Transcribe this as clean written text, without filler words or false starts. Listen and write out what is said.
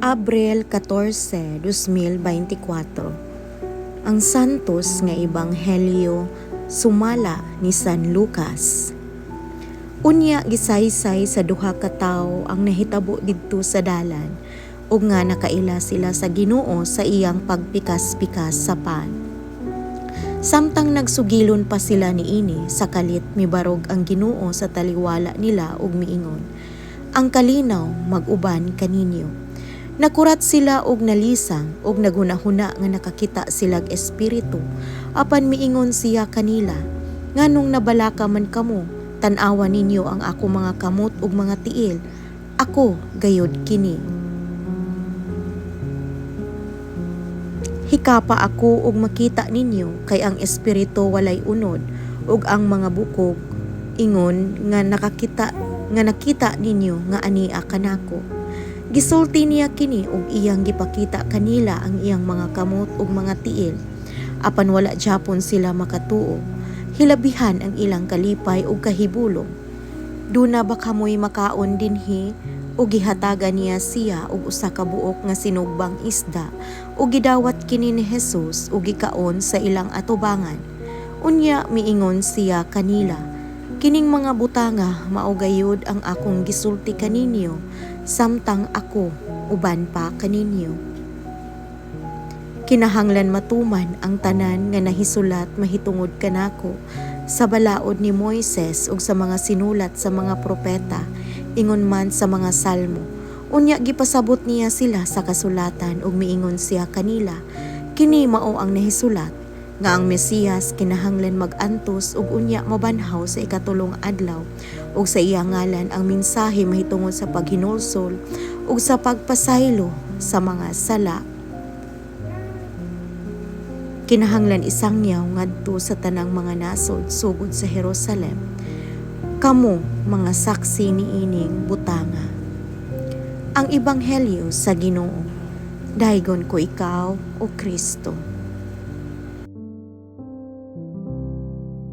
Abril 14, 2024. Ang santos nga ebanghelyo sumala ni San Lucas. Unya gisaysay sa duha ka tawo ang nahitabo didto sa dalan ug nga nakaila sila sa Ginoo sa iyang pagpikas-pikas sa pan. Samtang nagsugilon pa sila niini, sa kalit mibarog ang Ginoo sa taliwala nila ug miingon, "Ang kalinaw mag-uban kaninyo." Nakurat sila og nalisang og naghunahuna nga nakakita silag espiritu. Apan miingon siya kanila, "Nganong nabalaka man kamo? Tan-awa ninyo ang ako mga kamot ug mga tiil. Ako gayod kini. Hikapa ako og makita ninyo, kay ang espiritu walay unod ug ang mga bukog ingon nga nakita ninyo nga ania kanako." Gisulti niya kini ug iyang gipakita kanila ang iyang mga kamot ug mga tiil. Apan wala gyapon sila makatuo. Hilabihan ang ilang kalipay ug kahibulong. "Duna ba kamoy makaon dinhi?" Ug gihatagan niya siya og usa ka buok nga sinugbang isda ug gidawat kini ni Jesus ug gikaon sa ilang atubangan. Unya miingon siya kanila, "Kining mga butanga mao gayud ang akong gisulti kaninyo, samtang ako uban pa kaninyo." Kinahanglan matuman ang tanan nga nahisulat mahitungod kanako sa balaod ni Moises ug sa mga sinulat sa mga propeta, ingon man sa mga salmo. Unya gipasabot niya sila sa kasulatan ug miingon siya kanila, "Kini mao ang nahisulat nga ang Mesiyas kinahanglan mag-antos ug unya mabanhaw sa ikatulong adlaw, ug sa iya ngalan ang mensahe mahitungod sa paghinulsol ug sa pagpasaylo sa mga sala. Kinahanglan isangyaw ngadto sa tanang mga nasod sugod sa Jerusalem. Kamo mga saksi niining butanga." Ang ebanghelyo sa Ginoo. Dayon ko ikaw, O Kristo.